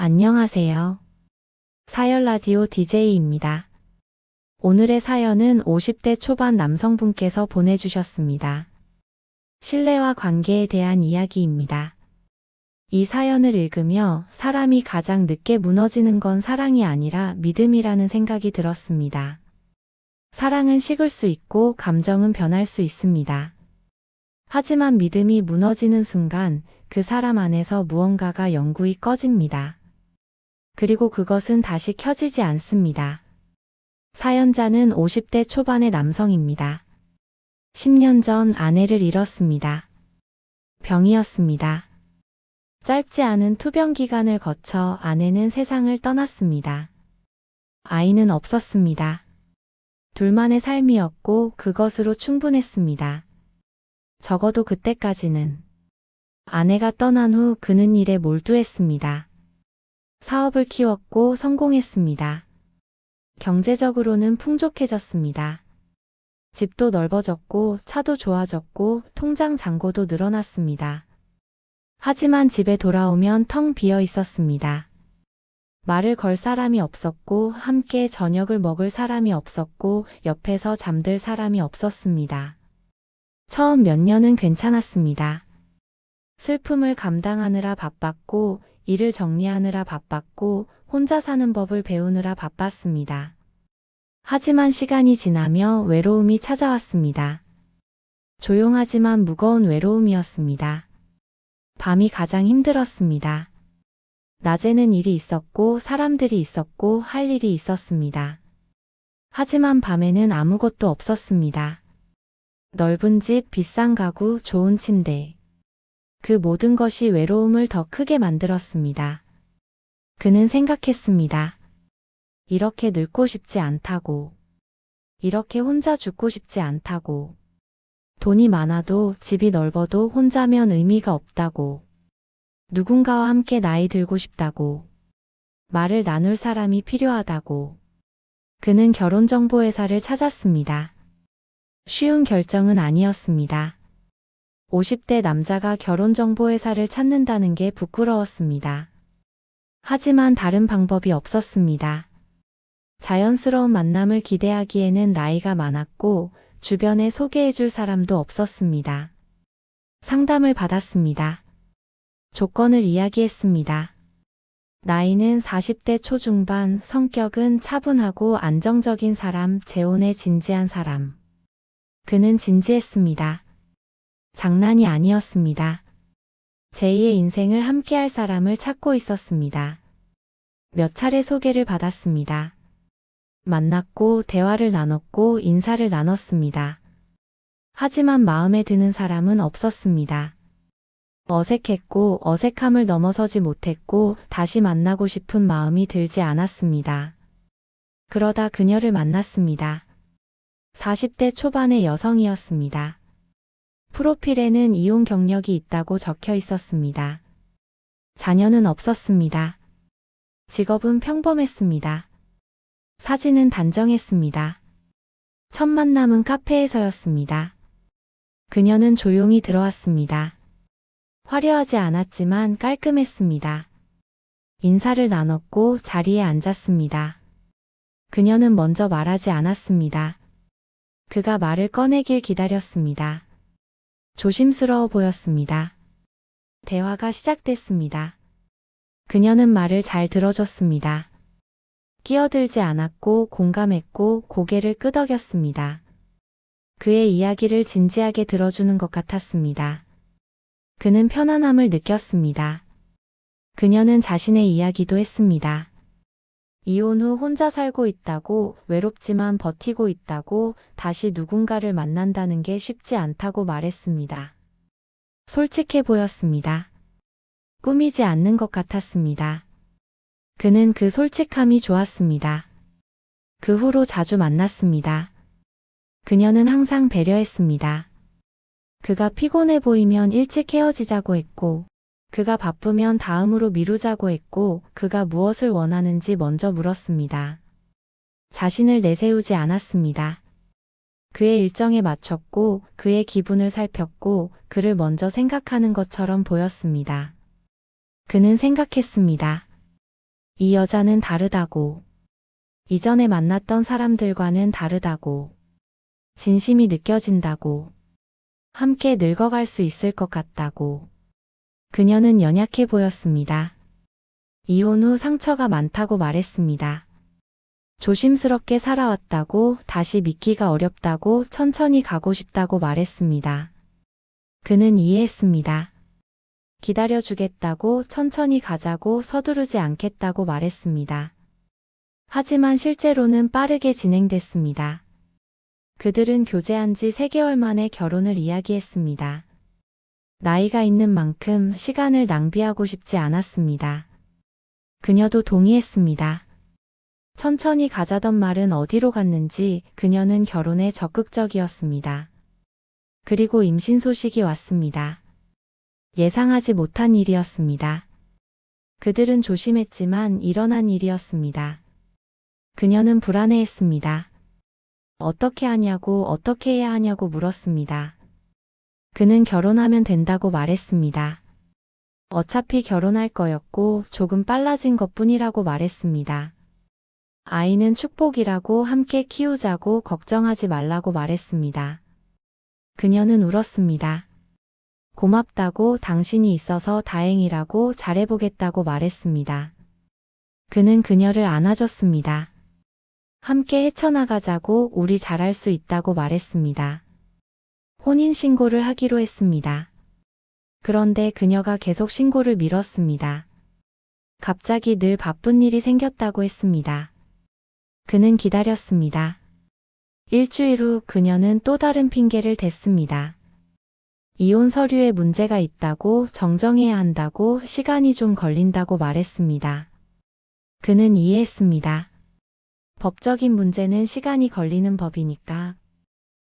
안녕하세요. 사연 라디오 DJ입니다. 오늘의 사연은 50대 초반 남성분께서 보내주셨습니다. 신뢰와 관계에 대한 이야기입니다. 이 사연을 읽으며 사람이 가장 늦게 무너지는 건 사랑이 아니라 믿음이라는 생각이 들었습니다. 사랑은 식을 수 있고 감정은 변할 수 있습니다. 하지만 믿음이 무너지는 순간 그 사람 안에서 무언가가 영구히 꺼집니다. 그리고 그것은 다시 켜지지 않습니다. 사연자는 50대 초반의 남성입니다. 10년 전 아내를 잃었습니다. 병이었습니다. 짧지 않은 투병 기간을 거쳐 아내는 세상을 떠났습니다. 아이는 없었습니다. 둘만의 삶이었고 그것으로 충분했습니다. 적어도 그때까지는. 아내가 떠난 후 그는 일에 몰두했습니다. 사업을 키웠고 성공했습니다. 경제적으로는 풍족해졌습니다. 집도 넓어졌고 차도 좋아졌고 통장 잔고도 늘어났습니다. 하지만 집에 돌아오면 텅 비어 있었습니다. 말을 걸 사람이 없었고 함께 저녁을 먹을 사람이 없었고 옆에서 잠들 사람이 없었습니다. 처음 몇 년은 괜찮았습니다. 슬픔을 감당하느라 바빴고 일을 정리하느라 바빴고 혼자 사는 법을 배우느라 바빴습니다. 하지만 시간이 지나며 외로움이 찾아왔습니다. 조용하지만 무거운 외로움이었습니다. 밤이 가장 힘들었습니다. 낮에는 일이 있었고 사람들이 있었고 할 일이 있었습니다. 하지만 밤에는 아무것도 없었습니다. 넓은 집, 비싼 가구, 좋은 침대. 그 모든 것이 외로움을 더 크게 만들었습니다. 그는 생각했습니다. 이렇게 늙고 싶지 않다고. 이렇게 혼자 죽고 싶지 않다고. 돈이 많아도 집이 넓어도 혼자면 의미가 없다고. 누군가와 함께 나이 들고 싶다고. 말을 나눌 사람이 필요하다고. 그는 결혼정보회사를 찾았습니다. 쉬운 결정은 아니었습니다. 50대 남자가 결혼정보회사를 찾는다는 게 부끄러웠습니다. 하지만 다른 방법이 없었습니다. 자연스러운 만남을 기대하기에는 나이가 많았고 주변에 소개해줄 사람도 없었습니다. 상담을 받았습니다. 조건을 이야기했습니다. 나이는 40대 초중반, 성격은 차분하고 안정적인 사람, 재혼에 진지한 사람. 그는 진지했습니다. 장난이 아니었습니다. 제2의 인생을 함께할 사람을 찾고 있었습니다. 몇 차례 소개를 받았습니다. 만났고 대화를 나눴고 인사를 나눴습니다. 하지만 마음에 드는 사람은 없었습니다. 어색했고 어색함을 넘어서지 못했고 다시 만나고 싶은 마음이 들지 않았습니다. 그러다 그녀를 만났습니다. 40대 초반의 여성이었습니다. 프로필에는 이혼 경력이 있다고 적혀 있었습니다. 자녀는 없었습니다. 직업은 평범했습니다. 사진은 단정했습니다. 첫 만남은 카페에서였습니다. 그녀는 조용히 들어왔습니다. 화려하지 않았지만 깔끔했습니다. 인사를 나눴고 자리에 앉았습니다. 그녀는 먼저 말하지 않았습니다. 그가 말을 꺼내길 기다렸습니다. 조심스러워 보였습니다. 대화가 시작됐습니다. 그녀는 말을 잘 들어줬습니다. 끼어들지 않았고 공감했고 고개를 끄덕였습니다. 그의 이야기를 진지하게 들어주는 것 같았습니다. 그는 편안함을 느꼈습니다. 그녀는 자신의 이야기도 했습니다. 이혼 후 혼자 살고 있다고, 외롭지만 버티고 있다고, 다시 누군가를 만난다는 게 쉽지 않다고 말했습니다. 솔직해 보였습니다. 꾸미지 않는 것 같았습니다. 그는 그 솔직함이 좋았습니다. 그 후로 자주 만났습니다. 그녀는 항상 배려했습니다. 그가 피곤해 보이면 일찍 헤어지자고 했고, 그가 바쁘면 다음으로 미루자고 했고 그가 무엇을 원하는지 먼저 물었습니다. 자신을 내세우지 않았습니다. 그의 일정에 맞췄고 그의 기분을 살폈고 그를 먼저 생각하는 것처럼 보였습니다. 그는 생각했습니다. 이 여자는 다르다고. 이전에 만났던 사람들과는 다르다고. 진심이 느껴진다고. 함께 늙어갈 수 있을 것 같다고. 그녀는 연약해 보였습니다. 이혼 후 상처가 많다고 말했습니다. 조심스럽게 살아왔다고, 다시 믿기가 어렵다고, 천천히 가고 싶다고 말했습니다. 그는 이해했습니다. 기다려주겠다고, 천천히 가자고, 서두르지 않겠다고 말했습니다. 하지만 실제로는 빠르게 진행됐습니다. 그들은 교제한 지 3개월 만에 결혼을 이야기했습니다. 나이가 있는 만큼 시간을 낭비하고 싶지 않았습니다. 그녀도 동의했습니다. 천천히 가자던 말은 어디로 갔는지 그녀는 결혼에 적극적이었습니다. 그리고 임신 소식이 왔습니다. 예상하지 못한 일이었습니다. 그들은 조심했지만 일어난 일이었습니다. 그녀는 불안해했습니다. 어떻게 하냐고, 어떻게 해야 하냐고 물었습니다. 그는 결혼하면 된다고 말했습니다. 어차피 결혼할 거였고 조금 빨라진 것뿐이라고 말했습니다. 아이는 축복이라고, 함께 키우자고, 걱정하지 말라고 말했습니다. 그녀는 울었습니다. 고맙다고, 당신이 있어서 다행이라고, 잘해보겠다고 말했습니다. 그는 그녀를 안아줬습니다. 함께 헤쳐나가자고, 우리 잘할 수 있다고 말했습니다. 혼인신고를 하기로 했습니다. 그런데 그녀가 계속 신고를 미뤘습니다. 갑자기 늘 바쁜 일이 생겼다고 했습니다. 그는 기다렸습니다. 일주일 후 그녀는 또 다른 핑계를 댔습니다. 이혼 서류에 문제가 있다고, 정정해야 한다고, 시간이 좀 걸린다고 말했습니다. 그는 이해했습니다. 법적인 문제는 시간이 걸리는 법이니까.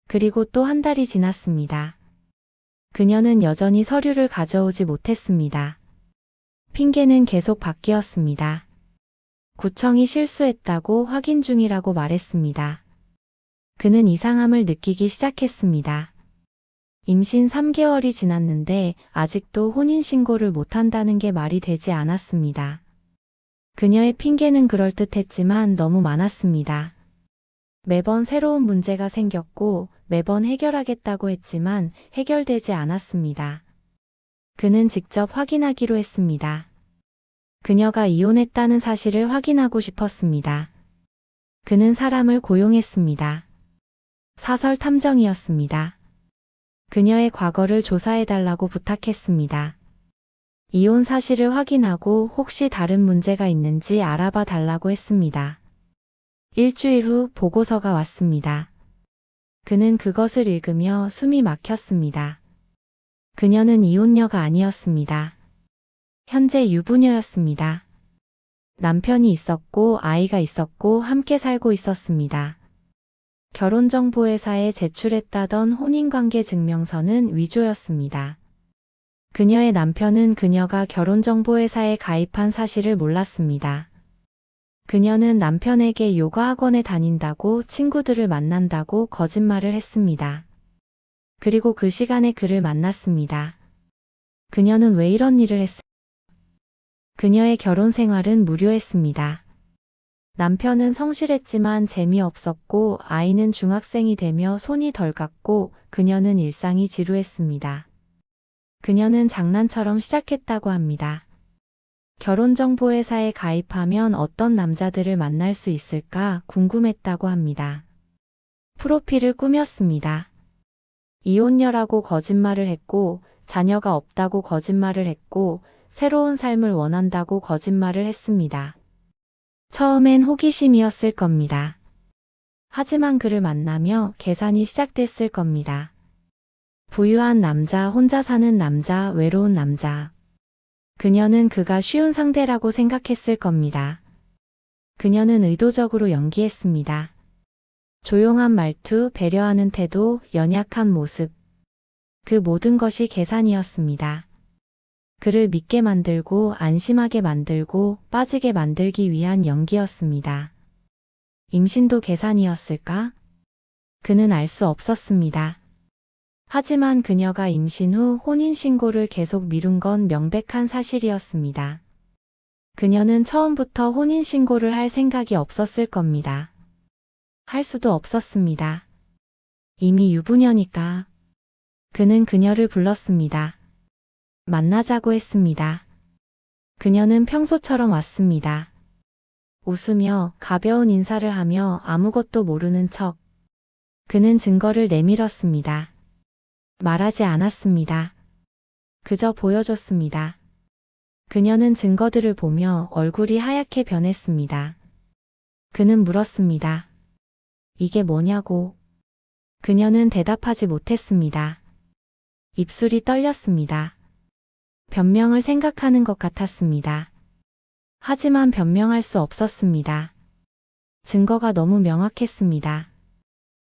그리고 또 1달이 지났습니다. 그녀는 여전히 서류를 가져오지 못했습니다. 핑계는 계속 바뀌었습니다. 구청이 실수했다고, 확인 중이라고 말했습니다. 그는 이상함을 느끼기 시작했습니다. 임신 3개월이 지났는데 아직도 혼인신고를 못한다는 게 말이 되지 않았습니다. 그녀의 핑계는 그럴듯했지만 너무 많았습니다. 매번 새로운 문제가 생겼고 매번 해결하겠다고 했지만 해결되지 않았습니다. 그는 직접 확인하기로 했습니다. 그녀가 이혼했다는 사실을 확인하고 싶었습니다. 그는 사람을 고용했습니다. 사설 탐정이었습니다. 그녀의 과거를 조사해달라고 부탁했습니다. 이혼 사실을 확인하고 혹시 다른 문제가 있는지 알아봐 달라고 했습니다. 일주일 후 보고서가 왔습니다. 그는 그것을 읽으며 숨이 막혔습니다. 그녀는 이혼녀가 아니었습니다. 현재 유부녀였습니다. 남편이 있었고 아이가 있었고 함께 살고 있었습니다. 결혼정보회사에 제출했다던 혼인관계 증명서는 위조였습니다. 그녀의 남편은 그녀가 결혼정보회사에 가입한 사실을 몰랐습니다. 그녀는 남편에게 요가 학원에 다닌다고, 친구들을 만난다고 거짓말을 했습니다. 그리고 그 시간에 그를 만났습니다. 그녀는 왜 이런 일을 했을까? 그녀의 결혼 생활은 무료했습니다. 남편은 성실했지만 재미없었고 아이는 중학생이 되며 손이 덜 갔고 그녀는 일상이 지루했습니다. 그녀는 장난처럼 시작했다고 합니다. 결혼정보회사에 가입하면 어떤 남자들을 만날 수 있을까 궁금했다고 합니다. 프로필을 꾸몄습니다. 이혼녀라고 거짓말을 했고 자녀가 없다고 거짓말을 했고 새로운 삶을 원한다고 거짓말을 했습니다. 처음엔 호기심이었을 겁니다. 하지만 그를 만나며 계산이 시작됐을 겁니다. 부유한 남자, 혼자 사는 남자, 외로운 남자. 그녀는 그가 쉬운 상대라고 생각했을 겁니다. 그녀는 의도적으로 연기했습니다. 조용한 말투, 배려하는 태도, 연약한 모습. 그 모든 것이 계산이었습니다. 그를 믿게 만들고 안심하게 만들고 빠지게 만들기 위한 연기였습니다. 임신도 계산이었을까? 그는 알 수 없었습니다. 하지만 그녀가 임신 후 혼인신고를 계속 미룬 건 명백한 사실이었습니다. 그녀는 처음부터 혼인신고를 할 생각이 없었을 겁니다. 할 수도 없었습니다. 이미 유부녀니까. 그는 그녀를 불렀습니다. 만나자고 했습니다. 그녀는 평소처럼 왔습니다. 웃으며 가벼운 인사를 하며 아무것도 모르는 척. 그는 증거를 내밀었습니다. 말하지 않았습니다. 그저 보여줬습니다. 그녀는 증거들을 보며 얼굴이 하얗게 변했습니다. 그는 물었습니다. 이게 뭐냐고. 그녀는 대답하지 못했습니다. 입술이 떨렸습니다. 변명을 생각하는 것 같았습니다. 하지만 변명할 수 없었습니다. 증거가 너무 명확했습니다.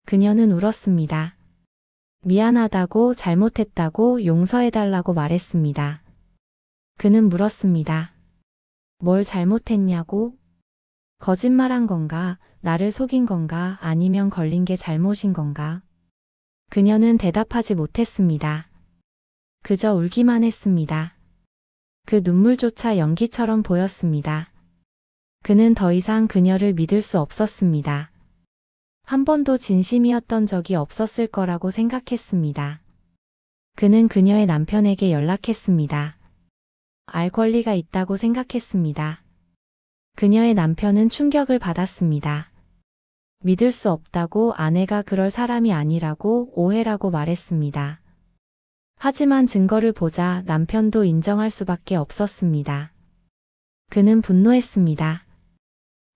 그녀는 울었습니다. 미안하다고, 잘못했다고, 용서해달라고 말했습니다. 그는 물었습니다. 뭘 잘못했냐고? 거짓말한 건가? 나를 속인 건가? 아니면 걸린 게 잘못인 건가? 그녀는 대답하지 못했습니다. 그저 울기만 했습니다. 그 눈물조차 연기처럼 보였습니다. 그는 더 이상 그녀를 믿을 수 없었습니다. 한 번도 진심이었던 적이 없었을 거라고 생각했습니다. 그는 그녀의 남편에게 연락했습니다. 알 권리가 있다고 생각했습니다. 그녀의 남편은 충격을 받았습니다. 믿을 수 없다고, 아내가 그럴 사람이 아니라고, 오해라고 말했습니다. 하지만 증거를 보자 남편도 인정할 수밖에 없었습니다. 그는 분노했습니다.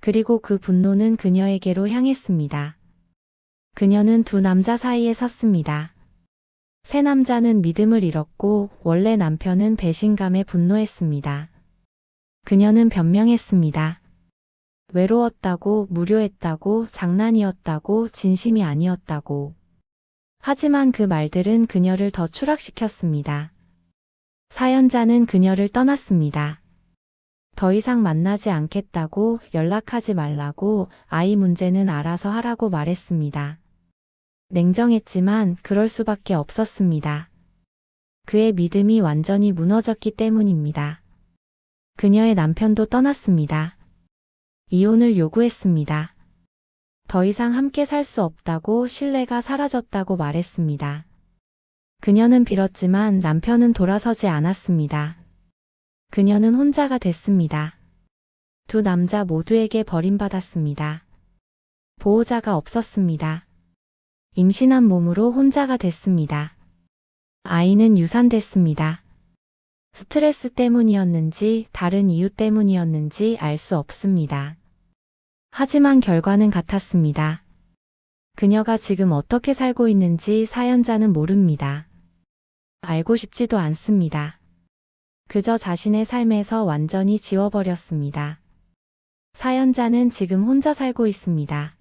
그리고 그 분노는 그녀에게로 향했습니다. 그녀는 두 남자 사이에 섰습니다. 새 남자는 믿음을 잃었고 원래 남편은 배신감에 분노했습니다. 그녀는 변명했습니다. 외로웠다고, 무료했다고, 장난이었다고, 진심이 아니었다고. 하지만 그 말들은 그녀를 더 추락시켰습니다. 사연자는 그녀를 떠났습니다. 더 이상 만나지 않겠다고, 연락하지 말라고, 아이 문제는 알아서 하라고 말했습니다. 냉정했지만 그럴 수밖에 없었습니다. 그의 믿음이 완전히 무너졌기 때문입니다. 그녀의 남편도 떠났습니다. 이혼을 요구했습니다. 더 이상 함께 살 수 없다고, 신뢰가 사라졌다고 말했습니다. 그녀는 빌었지만 남편은 돌아서지 않았습니다. 그녀는 혼자가 됐습니다. 두 남자 모두에게 버림받았습니다. 보호자가 없었습니다. 임신한 몸으로 혼자가 됐습니다. 아이는 유산됐습니다. 스트레스 때문이었는지 다른 이유 때문이었는지 알 수 없습니다. 하지만 결과는 같았습니다. 그녀가 지금 어떻게 살고 있는지 사연자는 모릅니다. 알고 싶지도 않습니다. 그저 자신의 삶에서 완전히 지워버렸습니다. 사연자는 지금 혼자 살고 있습니다.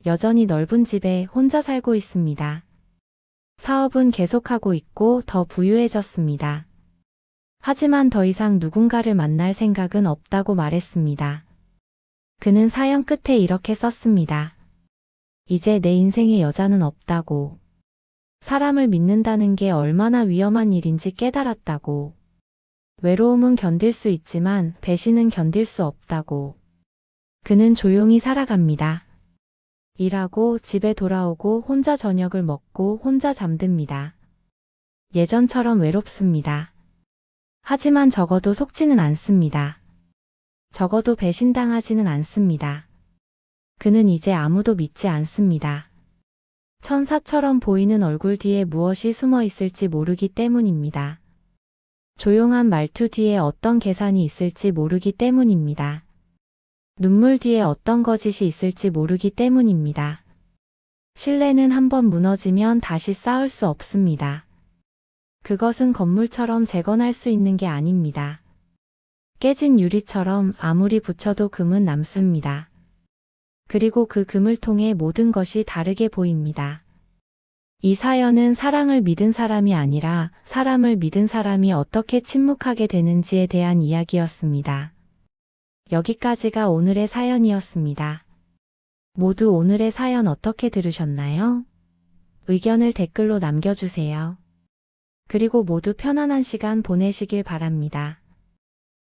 여전히 넓은 집에 혼자 살고 있습니다. 사업은 계속하고 있고 더 부유해졌습니다. 하지만 더 이상 누군가를 만날 생각은 없다고 말했습니다. 그는 사연 끝에 이렇게 썼습니다. 이제 내 인생에 여자는 없다고. 사람을 믿는다는 게 얼마나 위험한 일인지 깨달았다고. 외로움은 견딜 수 있지만 배신은 견딜 수 없다고. 그는 조용히 살아갑니다. 일하고 집에 돌아오고 혼자 저녁을 먹고 혼자 잠듭니다. 예전처럼 외롭습니다. 하지만 적어도 속지는 않습니다. 적어도 배신당하지는 않습니다. 그는 이제 아무도 믿지 않습니다. 천사처럼 보이는 얼굴 뒤에 무엇이 숨어 있을지 모르기 때문입니다. 조용한 말투 뒤에 어떤 계산이 있을지 모르기 때문입니다. 눈물 뒤에 어떤 거짓이 있을지 모르기 때문입니다. 신뢰는 한번 무너지면 다시 쌓을 수 없습니다. 그것은 건물처럼 재건할 수 있는 게 아닙니다. 깨진 유리처럼 아무리 붙여도 금은 남습니다. 그리고 그 금을 통해 모든 것이 다르게 보입니다. 이 사연은 사랑을 믿은 사람이 아니라 사람을 믿은 사람이 어떻게 침묵하게 되는지에 대한 이야기였습니다. 여기까지가 오늘의 사연이었습니다. 모두 오늘의 사연 어떻게 들으셨나요? 의견을 댓글로 남겨주세요. 그리고 모두 편안한 시간 보내시길 바랍니다.